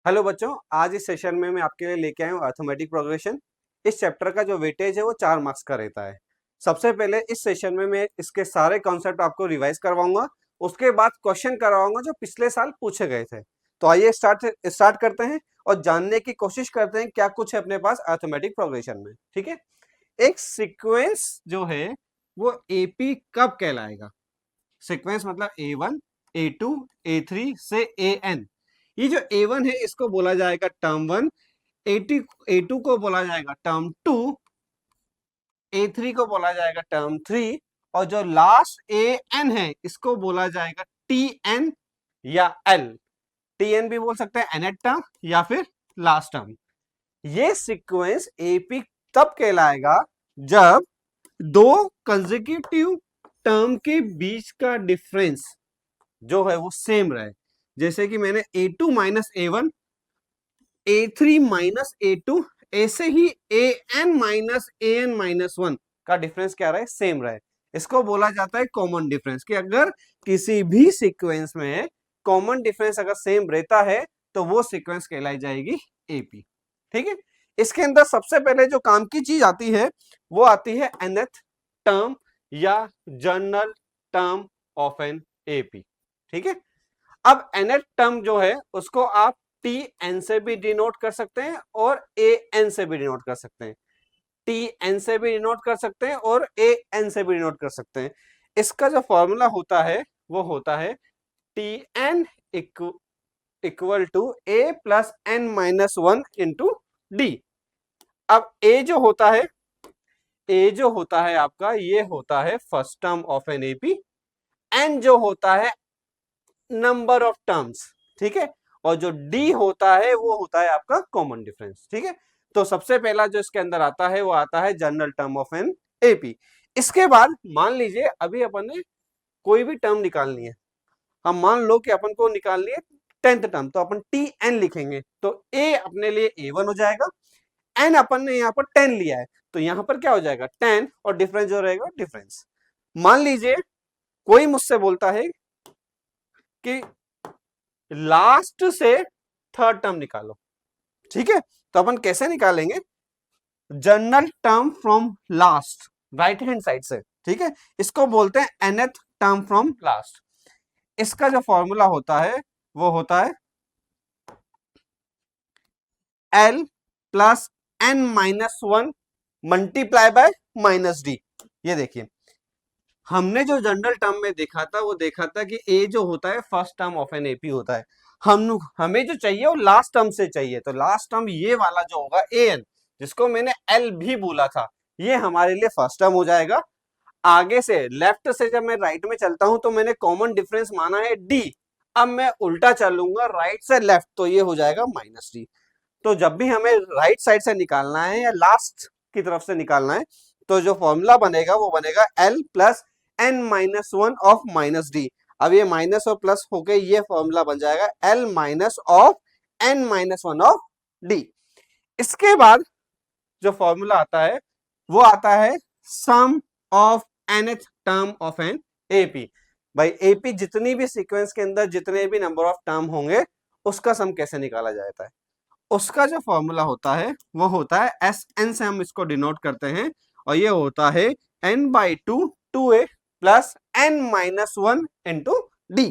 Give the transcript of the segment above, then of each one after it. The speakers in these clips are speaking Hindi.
हेलो बच्चों, आज इस सेशन में मैं आपके लिए लेके आया हूँ अर्थमेटिक प्रोग्रेशन। इस चैप्टर का जो वेटेज है वो 4 मार्क्स का रहता है। सबसे पहले इस सेशन में मैं इसके सारे कॉन्सेप्ट आपको रिवाइज करवाऊंगा, उसके बाद क्वेश्चन करवाऊंगा जो पिछले साल पूछे गए थे। तो आइए स्टार्ट करते हैं और जानने की कोशिश करते हैं क्या कुछ है अपने पास अर्थमेटिक प्रोग्रेशन में। ठीक है, एक सीक्वेंस जो है वो एपी कब कहलाएगा। सीक्वेंस मतलब A1, A2, A3 से AN। ये जो A1 है इसको बोला जाएगा टर्म 1, A2 को बोला जाएगा टर्म 2, A3 को बोला जाएगा टर्म 3 और जो लास्ट AN है इसको बोला जाएगा TN या L। TN भी बोल सकते हैं nth टर्म या फिर लास्ट टर्म। ये सीक्वेंस AP तब कहलाएगा जब दो कंसेक्यूटिव टर्म के बीच का डिफरेंस जो है वो सेम रहे। जैसे कि मैंने A2 minus A1, A3 minus A2, ऐसे ही AN माइनस AN माइनस 1 का डिफरेंस क्या रहे, सेम रहे। इसको बोला जाता है कॉमन डिफरेंस, कि अगर किसी भी सीक्वेंस में कॉमन डिफरेंस अगर सेम रहता है तो वो सीक्वेंस कहलाई जाएगी AP। ठीक है, इसके अंदर सबसे पहले जो काम की चीज आती है वो आती है nth टर्म या general term of an AP। ठीक है, अब nth टर्म जो है उसको आप Tn से भी डिनोट कर सकते हैं और An से भी डिनोट कर सकते हैं। Tn से भी डिनोट कर सकते हैं और An से भी डिनोट कर सकते हैं। इसका जो फॉर्मूला होता है वो होता है Tn equal to A plus n minus 1 into D. अब A जो होता है आपका, ये होता है first term of an AP। n जो होता है नंबर ऑफ टर्म्स। ठीक है, और जो डी होता है वो होता है आपका कॉमन डिफरेंस। ठीक है, तो सबसे पहला जो इसके अंदर आता है वो आता है general term of an AP। इसके बाद मान लीजिए अभी अपन ने कोई भी टर्म निकालनी है। हम मान लो कि अपन को निकालनी है 10th टर्म, तो अपन Tn लिखेंगे तो A अपने लिए A1 हो जाएगा। n अपन ने यहाँ पर 10 लिया है तो यहाँ पर क्या हो जाएगा 10 और डिफरेंस जो रहेगा डिफरेंस। मान लीजिए कोई मुझसे बोलता है कि लास्ट से थर्ड टर्म निकालो। ठीक है, तो अपन कैसे निकालेंगे, general term from last, right hand side से। ठीक है, इसको बोलते हैं nth टर्म फ्रॉम लास्ट। इसका जो फॉर्मूला होता है वो होता है L plus n minus 1 multiply by minus D. ये देखिए, हमने जो जनरल टर्म में देखा था वो देखा था कि A जो होता है first term of an AP होता है। हमें जो चाहिए वो लास्ट टर्म से चाहिए, तो लास्ट टर्म ये वाला जो होगा AN, जिसको मैंने L भी बोला था, ये हमारे लिए फर्स्ट टर्म हो जाएगा। आगे से लेफ्ट से जब मैं राइट में चलता हूं तो मैंने कॉमन डिफरेंस माना है D। अब मैं उल्टा चलूंगा राइट से लेफ्ट तो ये हो जाएगा माइनस D। तो जब भी हमें राइट साइड से निकालना है या लास्ट की तरफ से निकालना है तो जो फॉर्मूला बनेगा वो बनेगा L plus n minus 1 of minus D. अब ये माइनस और प्लस होके ये फॉर्मूला बन जाएगा L minus of n minus 1 of d. इसके बाद जो फॉर्मूला आता है वो आता है sum of nth term of an AP। भाई AP जितनी भी सीक्वेंस के अंदर जितने भी नंबर ऑफ टर्म होंगे उसका सम कैसे निकाला जाता है, उसका जो फॉर्मूला होता है वो होता है Sn से हम इसको डिनोट करते हैं और ये होता है n by 2 2a plus n minus 1 into D.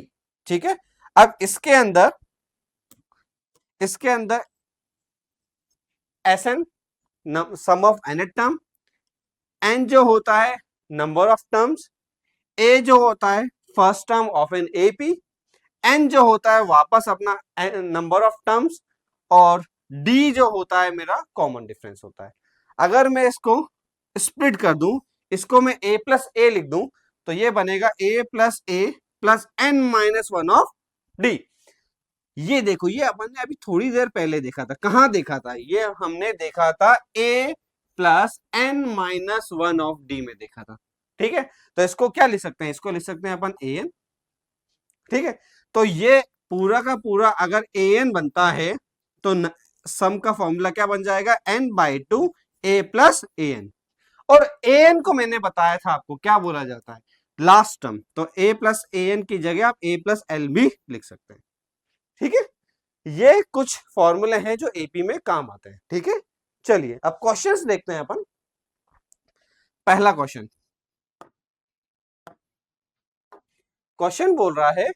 ठीक है, अब इसके अंदर Sn sum of nth term, n जो होता है नंबर ऑफ टर्म्स, a जो होता है first term of an AP, n जो होता है वापस अपना नंबर ऑफ टर्म्स और d जो होता है मेरा कॉमन डिफरेंस होता है। अगर मैं इसको स्प्लिट कर दूं, इसको मैं a प्लस ए लिख दूं तो ये बनेगा a plus A plus n minus 1 of d। ये देखो, ये अपन ने अभी थोड़ी देर पहले देखा था। कहां देखा था, ये हमने देखा था a plus n minus 1 of d में देखा था। ठीक है, तो इसको क्या लिख सकते हैं, इसको लिख सकते हैं अपन an। ठीक है, तो ये पूरा का पूरा अगर an बनता है तो सम का फॉर्मूला क्या बन जाएगा n by 2 a plus an। और an को मैंने बताया था आपको क्या बोला जाता है, लास्ट टर्म। तो a प्लस an की जगह आप a प्लस l भी लिख सकते हैं। ठीक है, ये कुछ फॉर्मूले हैं जो एपी में काम आते हैं, ठीक है। चलिए अब क्वेश्चंस देखते हैं अपन। पहला क्वेश्चन, क्वेश्चन बोल रहा है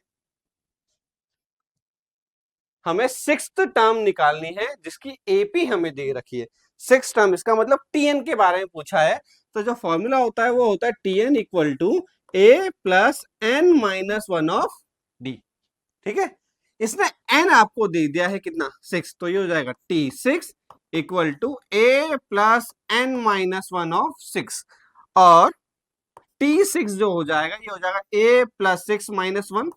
हमें सिक्स्थ टर्म निकालनी है जिसकी एपी हमें दे रखी है। सिक्स टर्म इसका मतलब टीएन के बारे में पूछा है, तो जो फॉर्मूला होता है वो होता है t n equal to A plus N minus one of D, ठीक है। इसने एन आपको दे दिया है कितना, सिक्स, तो ये हो जाएगा t six equal to A plus N minus one of six, और टी सिक्स जो हो जाएगा ये हो जाएगा a plus six minus one,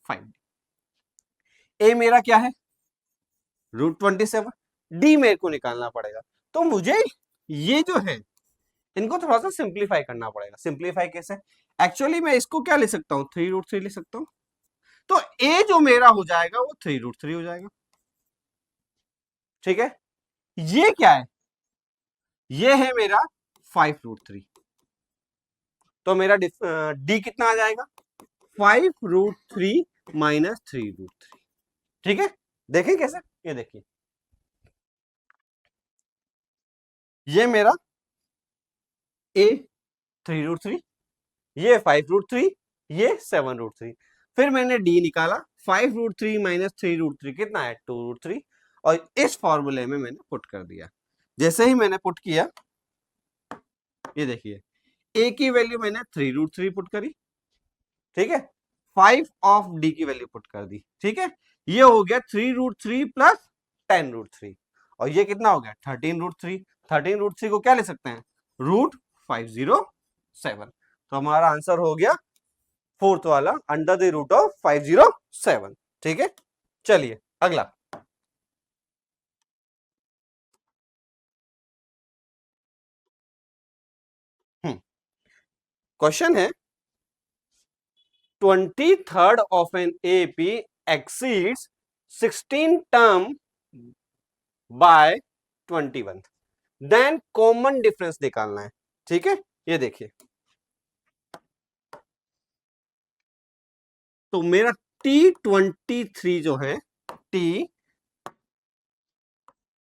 five. ए मेरा क्या है, √27, डी मेरे को निकालना पड़ेगा। तो मुझे ये जो है इनको थोड़ा सा सिंप्लीफाई करना पड़ेगा। सिंप्लीफाई कैसे, एक्चुअली मैं इसको क्या ले सकता हूँ, 3√3 ले सकता हूँ। तो ए जो मेरा हो जाएगा वो 3√3 हो जाएगा, ठीक है। ये क्या है, ये है मेरा 5√3, तो मेरा डी कितना आ जाएगा, 5√3 माइनस 3√3, ठीक है। देखें कैसे, ये देखिए, ये मेरा ए 3√3, ये 5√3, ये 7√3। फिर मैंने डी निकाला, 5√3 माइनस 3√3 कितना है, 2√3, और इस फॉर्मूले में मैंने पुट कर दिया। जैसे ही मैंने पुट किया, ये देखिए ए की वैल्यू मैंने 3√3 पुट करी, ठीक है, 5 ऑफ डी की वैल्यू पुट कर दी, ठीक है। ये हो गया 3√3 प्लस 10√3, और ये कितना हो गया 13√3। 13√3 को क्या ले सकते हैं, √507, तो हमारा आंसर हो गया फोर्थ वाला, अंडर द रूट ऑफ 507, ठीक है। चलिए अगला क्वेश्चन है 23rd of an AP exceeds 16 term by 21, then common difference निकालना है, ठीक है। ये देखिए, तो मेरा T23 जो है,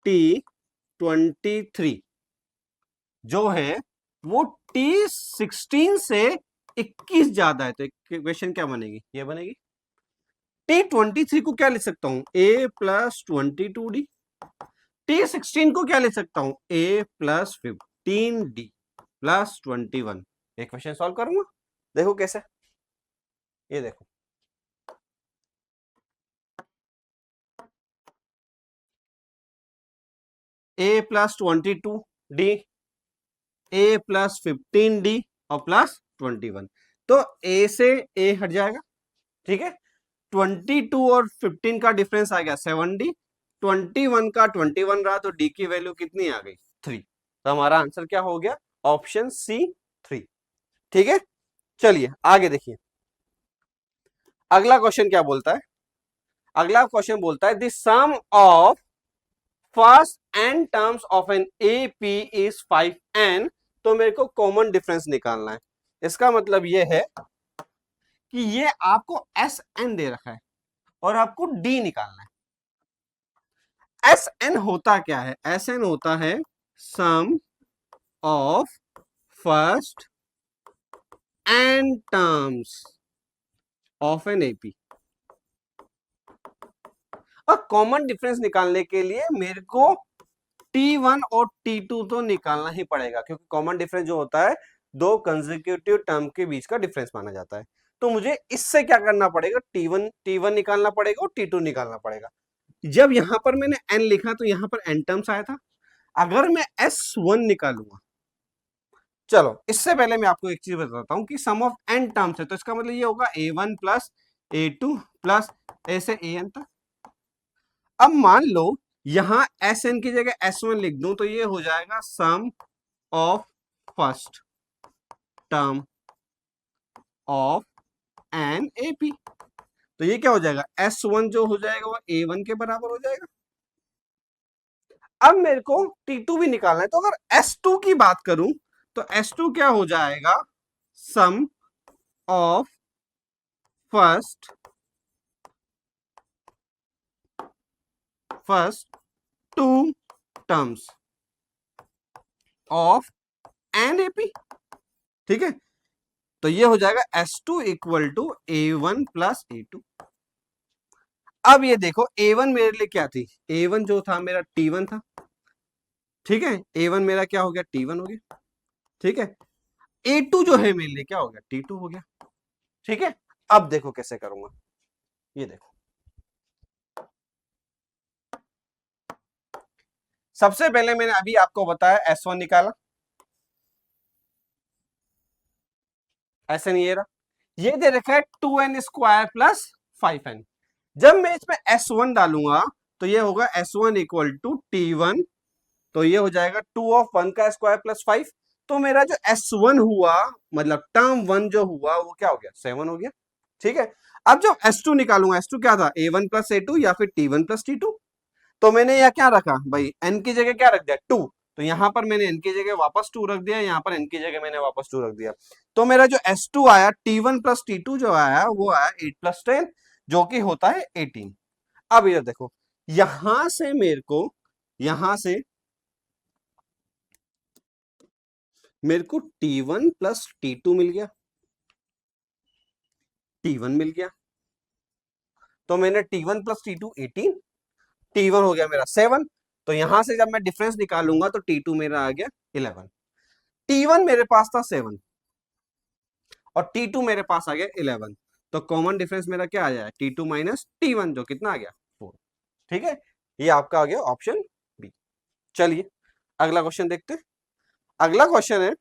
T23 जो है वो T16 से 21 ज्यादा है, तो इक्वेशन क्या बनेगी, ये बनेगी। T23 को क्या लिख सकता हूं, a प्लस 22d। T16 को क्या लिख सकता हूं, a plus 15d plus 21। Equation solve करूंगा, देखो कैसे, ये देखो, a plus 22d, a plus 15d और प्लस 21, तो a से a हट जाएगा, ठीक है। 22 और 15 का डिफरेंस आ गया 7d, 21 का 21 रहा, तो d की वैल्यू कितनी आ गई, 3। तो हमारा आंसर क्या हो गया, ऑप्शन सी 3, ठीक है। चलिए आगे देखिए, अगला क्वेश्चन क्या बोलता है। अगला क्वेश्चन बोलता है the sum of first n terms of an AP is 5n, तो मेरे को कॉमन डिफरेंस निकालना है। इसका मतलब ये है कि ये आपको Sn दे रखा है और आपको d निकालना है। Sn होता क्या है, Sn होता है sum of first n terms of an AP, और कॉमन डिफरेंस निकालने के लिए मेरे को T1 और T2 तो निकालना ही पड़ेगा, क्योंकि कॉमन डिफरेंस जो होता है दो कंसेक्यूटिव टर्म के बीच का डिफरेंस माना जाता है। तो मुझे इससे क्या करना पड़ेगा, T1 निकालना पड़ेगा और T2 निकालना पड़ेगा। जब यहां पर मैंने n लिखा तो यहां पर n टर्म्स आया था, अगर मैं S1 निकालूंगा, चलो इससे पहले मैं आपको एक चीज बताता हूं कि सम ऑफ n टर्म्स है, तो इसका मतलब ये होगा A1 plus A2 plus A से AN तक। अब मान लो यहां Sn की जगह S1 लिख दूं, तो ये हो जाएगा sum of first term of an AP, तो ये क्या हो जाएगा, S1 जो हो जाएगा वो A1 के बराबर हो जाएगा। अब मेरे को T2 भी निकालना है, तो अगर S2 की बात करूं तो S2 क्या हो जाएगा, sum of first first two terms of an AP, ठीक है। तो ये हो जाएगा S2 equal to A1 plus A2। अब ये देखो A1 मेरे लिए क्या थी, A1 जो था मेरा T1 था, ठीक है। A1 मेरा क्या हो गया, T1 हो गया, ठीक है। A2 जो है मेरे लिए क्या हो गया, T2 हो गया, ठीक है। अब देखो कैसे करूंगा, ये देखो सबसे पहले मैंने अभी आपको बताया S1 निकाला, ऐसे नहीं ये दे रखा है 2n स्क्वायर प्लस 5n। जब मैं इसमें S1 डालूंगा तो ये होगा S1 इक्वल टू T1, तो ये हो जाएगा 2 ऑफ 1 का स्क्वायर प्लस 5। तो मेरा जो S1 हुआ, मतलब टर्म 1 जो हुआ वो क्या हो गया, 7 हो गया, ठीक है। अब जब S2 निकालूंगा, S2 क्या था, A1 प्लस A2 या फिर T1 प्लस T2। तो मैंने यह क्या रखा भाई, n की जगह क्या रख दिया, 2। तो यहां पर मैंने n की जगह वापस 2 रख दिया, यहां पर n की जगह मैंने वापस 2 रख दिया। तो मेरा जो S2 आया, T1 प्लस T2 जो आया वो आया 8 प्लस 10, जो कि होता है 18। अब इधर देखो, यहां से मेरे को, यहां से मेरे को T1 प्लस T2 मिल गया, T1 मिल गया। तो मैंने T1 प्लस T2 18, T1 हो गया मेरा 7। तो यहां से जब मैं डिफरेंस निकालूंगा तो T2 मेरा आ गया 11। T1 मेरे पास था 7 और T2 मेरे पास आ गया 11। तो कॉमन डिफरेंस मेरा क्या आ जाए, T2 माइनस T1, जो कितना आ गया 4, ठीक है। ये आपका आ गया ऑप्शन बी। चलिए अगला क्वेश्चन देखते हैं। अगला क्वेश्चन है,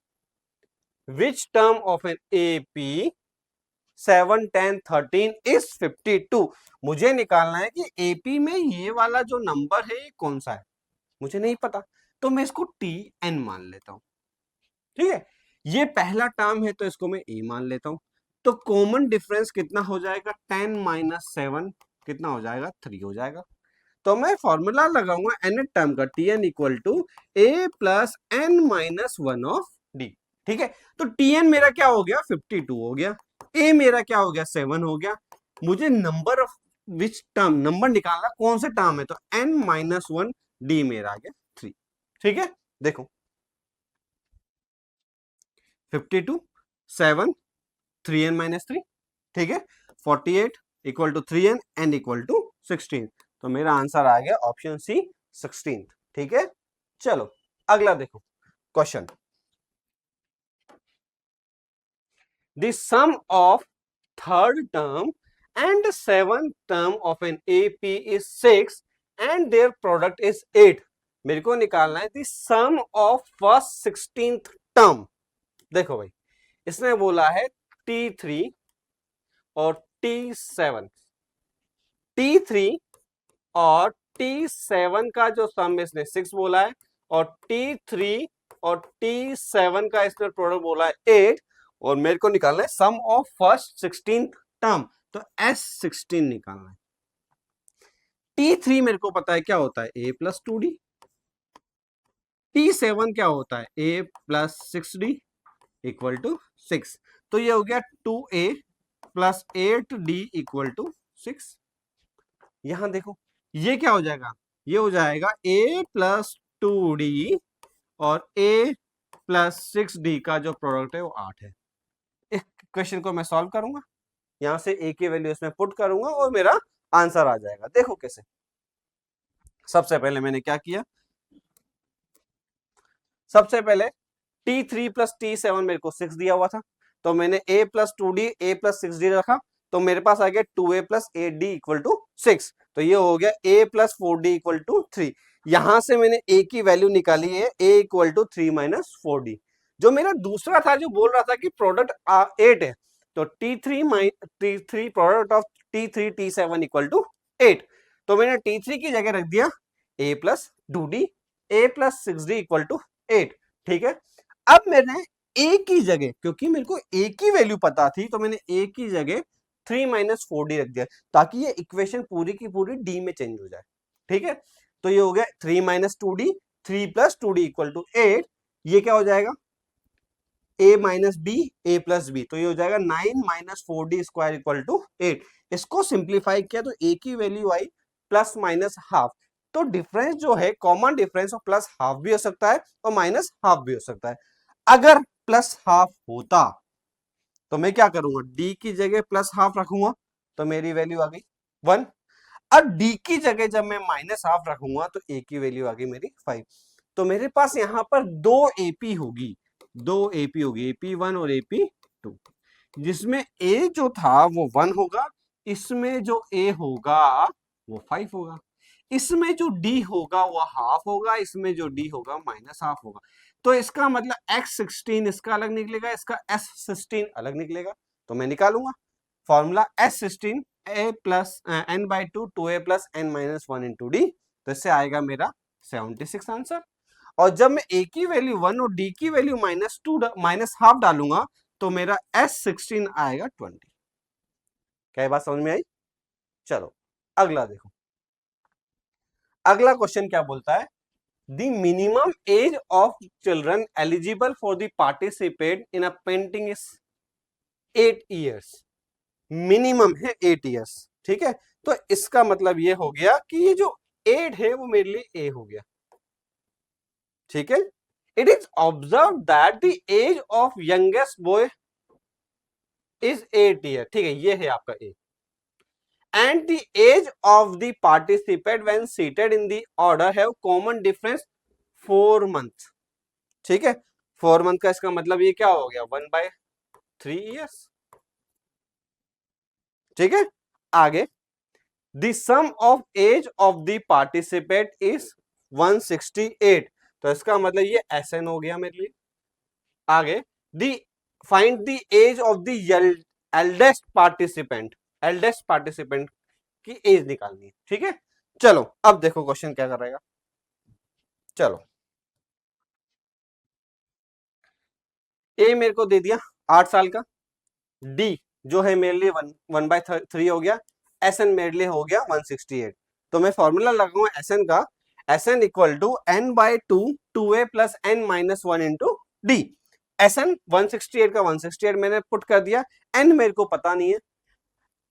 which term of an AP 7 10 13 is 52। मुझे निकालना है कि एपी में ये वाला जो नंबर है ये कौन सा है, मुझे नहीं पता। तो मैं इसको Tn मान लेता हूं, ठीक है। ये पहला टर्म है तो इसको मैं ए मान लेता हूं। तो कॉमन डिफरेंस कितना हो जाएगा, 10 माइनस 7 कितना हो जाएगा, 3 हो जाएगा। तो मैं फॉर्मूला लगाऊंगा nth टर्म का, Tn equal to A plus N minus 1 of D, ठीक है। तो Tn मेरा क्या हो गया, 52 हो गया, ए मेरा क्या हो गया, 7 हो गया। मुझे number of which term, number निकालना कौन से टर्म है, तो n माइनस 1 डी मेरा आ गया 3, ठीक है। देखो 52 7 3n माइनस 3, ठीक है। 48 equal to 3n, n equal to 16। तो मेरा आंसर आ गया ऑप्शन सी 16, ठीक है। चलो अगला देखो question, the sum of third term and seventh term of an AP is 6 and their product is 8। मेरे को निकालना है the sum of first 16th term. देखो भाई, इसने बोला है T3 और T7, T3 और T7 का जो सम इसने 6 बोला है, और T3 और T7 का इसने प्रोडक्ट बोला है 8, और मेरे को निकालना है sum of first 16th term. तो S16 निकालना है। T3 मेरे को पता है क्या होता है, A प्लस 2D। T7 क्या होता है, A plus 6D equal to 6। तो ये हो गया 2A plus 8D equal to 6। यहां देखो ये क्या हो जाएगा, ये हो जाएगा A प्लस 2D और A प्लस 6D का जो प्रोडक्ट है वो 8 है। इस क्वेश्चन को मैं सॉल्व करूंगा, यहां से A की वैल्यू इसमें पुट करूंगा और मेरा आंसर आ जाएगा। देखो कैसे, सबसे पहले मैंने क्या किया, सबसे पहले T3 प्लस T7 मेरे को 6 दिया हुआ था, तो मैंने A plus 2D A plus 6D रखा, तो मेरे पास आ गया 2A plus 8D equal to 6। तो ये हो गया A plus 4D equal to 3। यहां से मैंने A की वैल्यू निकाली है, A equal to 3 minus 4D। जो मेरा दूसरा था जो बोल रहा था कि प्रोडक्ट 8 है, तो T3 product of T3 T7 equal to 8। तो मैंने T3 की जगह रख दिया A plus 2D A plus 6D equal to 8, ठीक है। अब मैंने A की जगह, क्योंकि मेरे को A की वैल्यू पता थी, तो मैंने A की जगह 3 माइनस 4D रख दिया, ताकि ये इक्वेशन पूरी की पूरी D में चेंज हो जाए, ठीक है। तो ये हो गया 3 minus 2D, 3 plus 2D equal to 8। ये क्या हो जाएगा, A minus B A plus B, तो ये हो जाएगा 9 minus 4D square equal to 8। इसको सिंप्लीफाई किया तो A की वैल्यू आई प्लस माइनस हाफ, तो डिफरेंस जो है कॉमन डिफरेंस वो प्लस हाफ भी हो सकता है और माइनस हाफ भी हो सकता है। अगर प्लस हाफ होता तो मैं क्या करूंगा, डी की जगह प्लस हाफ रखूंगा तो मेरी वैल्यू आ गई 1। अब डी की जगह जब मैं माइनस हाफ रखूंगा तो ए की वैल्यू आ गई मेरी 5। तो मेरे पास यहां पर दो एपी होगी, दो एपी होगी, एपी 1 और एपी 2, जिसमें ए जो था वो 1 होगा, इसमें जो ए होगा वो 5 होगा, इसमें जो डी होगा वो हाफ होगा, इसमें जो डी होगा माइनस हाफ होगा। तो इसका मतलब x16 इसका अलग निकलेगा, इसका s16 अलग निकलेगा। तो मैं निकालूंगा formula s16 a plus n by 2 a plus n minus 1 into D. तो इससे आएगा मेरा 76 आंसर। और जब मैं a की वैल्यू 1 और d की वैल्यू माइनस हाफ डालूंगा तो मेरा s16 आएगा 20। क्या बात समझ में आई? चलो अगला देखो, अगला क्वेश्चन क्या बोलता है, the minimum age of children eligible for the participate in a painting is 8 years. Minimum है 8 ईयर्स, ठीक है। तो इसका मतलब ये हो गया कि ये जो 8 है वो मेरे लिए ए हो गया, ठीक है। It is observe that the age of youngest boy is 8 year, ठीक है, ये है आपका ए। And the age of the participant when seated in the order have common difference 4 months, ठीक है। 4 मंथ का इसका मतलब ये क्या हो गया 1/3 ईयर्स, ठीक है। आगे the sum of age of the participant is 168, तो इसका मतलब ये SN हो गया मेरे लिए। आगे the find the age of the eldest participant की एज निकालनी है, ठीक है। चलो अब देखो क्वेश्चन क्या करेगा। चलो ए मेरे को दे दिया 8 साल का, डी जो है मेरे लिए 1/3 हो गया, एस एन मेरे लिए हो गया 168। तो मैं फॉर्मूला लगाऊंगा एस एन का, S N equal to N by 2 a plus N minus 1 into D. S N 168 का 168 मैंने पुट कर दिया, एन मेरे को पता नहीं है,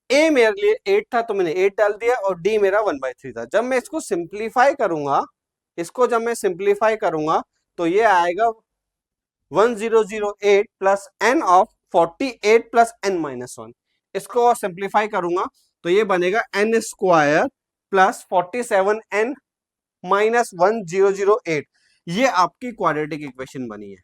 ए मेरे लिए 8 था तो मैंने 8 डाल दिया और डी मेरा 1/3 था। जब मैं इसको सिंप्लीफाई करूंगा, इसको जब मैं सिंप्लीफाई करूंगा तो ये आएगा 1008 plus N of 48 plus N minus 1। इसको सिंप्लीफाई करूंगा तो ये बनेगा N square plus 47 N minus 1008। ये आपकी क्वाड्रेटिक इक्वेशन बनी है।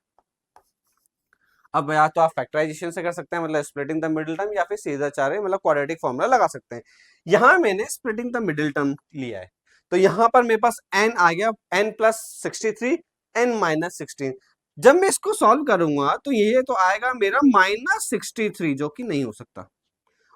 अब या तो आप फैक्टराइजेशन से कर सकते हैं, मतलब स्प्लिटिंग द मिडिल टर्म, या फिर सीधा चाह रहे मतलब क्वाड्रेटिक फॉर्मूला लगा सकते हैं। यहां मैंने स्प्लिटिंग द मिडिल टर्म लिया है, तो यहां पर मेरे पास n आ गया, n प्लस 63 n माइनस 16। जब मैं इसको सॉल्व करूंगा तो ये तो आएगा मेरा -63, जो कि नहीं हो सकता,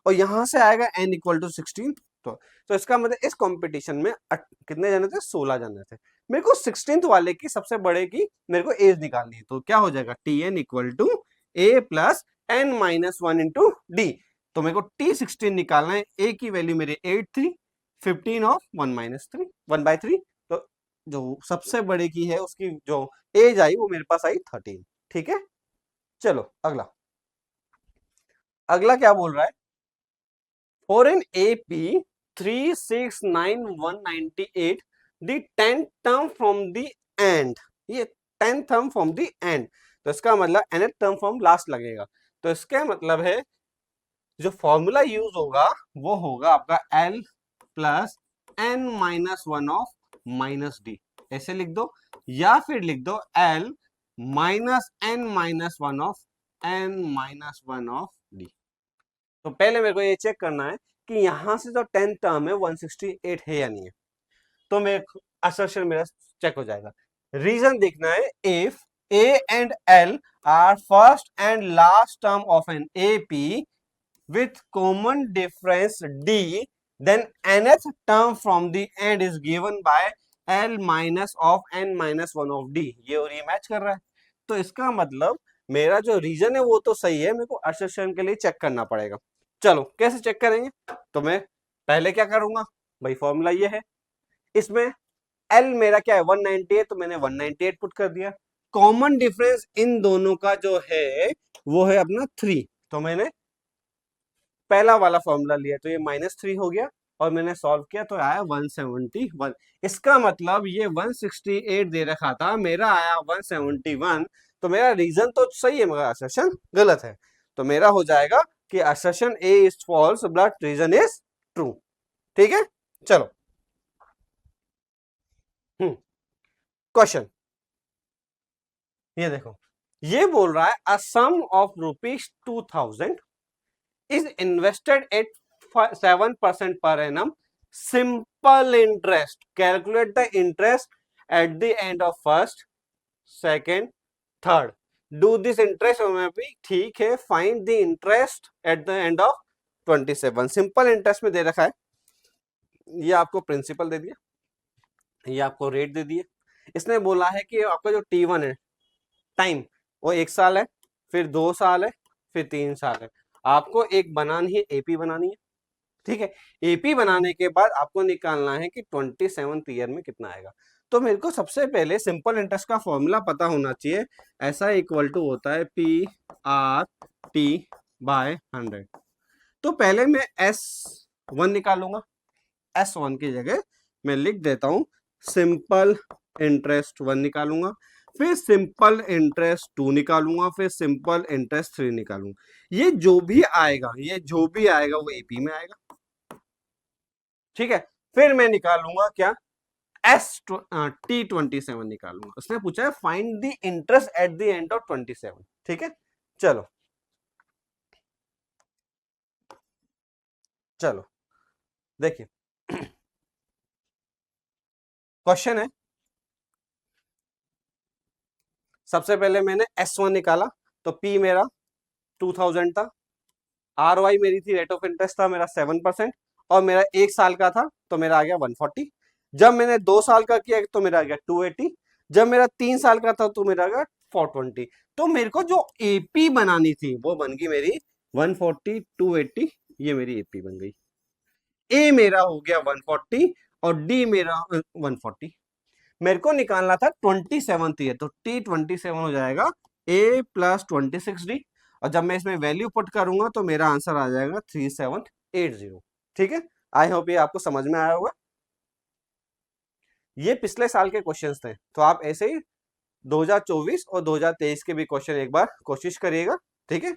और यहां से आएगा n इक्वल टू 16। तो इसका मतलब इस कंपटीशन में कितने जाने थे, 16 जाने थे। मेरे को 16th वाले की सबसे बड़े की मेरे को एज निकालनी है, तो क्या हो जाएगा Tn equal to a plus N minus 1 into D. तो मेरे को T16 निकालना है, a की वैल्यू मेरे 8 थी, 15 ऑफ 1/3। तो जो सबसे बड़े की है उसकी जो एज आई वो मेरे पास आई 13, ठीक है। चलो अगला, अगला क्या बोल रहा है, for an AP 369,198 the 10th term from the end, ये 10th term from the end, तो इसका मतलब nth term from last लगेगा। तो इसका मतलब है जो फॉर्मूला यूज होगा वो होगा आपका L plus n minus 1 of minus D, ऐसे लिख दो, या फिर लिख दो L minus n minus 1 of n minus 1 of D. तो पहले मेरे को ये चेक करना है कि यहां से जो 10th टर्म है 168 है या नहीं है, तो मेरे असर्शन मेरा चेक हो जाएगा। रीजन देखना है, if a and l are first and last term of an AP with common difference d, then nth term from the end is given by l minus of n minus 1 of d। ये और ये मैच कर रहा है, तो इसका मतलब मेरा जो रीजन है वो तो सही है, मेरे को असर्शन के लिए चेक करना पड़ेगा। चलो कैसे चेक करेंगे, तो मैं पहले क्या करूंगा भाई, फॉर्मूला ये है, इसमें L मेरा क्या है 198, तो मैंने 198 पुट कर दिया। कॉमन डिफरेंस इन दोनों का जो है वो है अपना 3, तो मैंने पहला वाला फॉर्मूला लिया, तो ये -3 हो गया। और मैंने सॉल्व किया तो आया 171। इसका मतलब ये 168 दे रखा था, मेरा आया 171। तो मेरा रीजन तो सही है मगर असर्शन गलत है। तो मेरा हो जाएगा कि assertion A is false but reason is true. ठीक है, चलो क्वेश्चन ये देखो, ये बोल रहा है अ सम of ₹2000 is invested at 7% per annum simple interest. Calculate the interest at the end of first, second, third. Do this interest में भी ठीक है, find the interest at the end of 27. Simple interest में दे रखा है, ये आपको प्रिंसिपल दे दिया, ये आपको रेट दे दिए। इसने बोला है कि आपका जो T1 है टाइम, वो 1 साल है, फिर 2 साल है, फिर 3 साल है। आपको एक बनानी है, एपी बनानी है। ठीक है, एपी बनाने के बाद आपको निकालना है कि 27th ईयर में कितना आएगा। तो मेरे को सबसे पहले सिंपल इंटरेस्ट का फॉर्मूला पता होना चाहिए। ऐसा इक्वल टू होता है पी आर टी बाय 100। तो पहले मैं S1 निकालूंगा, S1 की जगह मैं लिख देता हूं सिंपल इंटरेस्ट 1 निकालूंगा, फिर सिंपल इंटरेस्ट 2 निकालूंगा, फिर सिंपल इंटरेस्ट 3 निकालूंगा। ये जो भी आएगा, ये जो भी आएगा वो एपी में आएगा। ठीक है, फिर मैं निकालूंगा क्या, T27 निकालूंगा। उसने पूछा है find the interest at the end of 27। ठीक है, चलो चलो देखिए क्वेश्चन है, सबसे पहले मैंने S1 निकाला तो P मेरा 2000 था, ROI मेरी थी, रेट ऑफ इंटरेस्ट था मेरा 7%, और मेरा 1 साल का था तो मेरा आ गया 140। जब मैंने 2 साल का किया तो मेरा आ गया 280। जब मेरा 3 साल का था तो मेरा आ गया 420। तो मेरे को जो एपी बनानी थी वो बन गई मेरी 140 280, ये मेरी एपी बन गई। ए मेरा हो गया 140 और डी मेरा 140। मेरे को निकालना था 27th ईयर, तो T27 हो जाएगा A प्लस 26D, और जब मैं इसमें वैल्यू पुट करूंगा तो मेरा आंसर आ जाएगा 3780। ठीक है, आई होप ये आपको समझ में आया होगा। ये पिछले साल के क्वेश्चंस थे, तो आप ऐसे ही 2024 और 2023 के भी क्वेश्चन एक बार कोशिश करिएगा। ठीक है।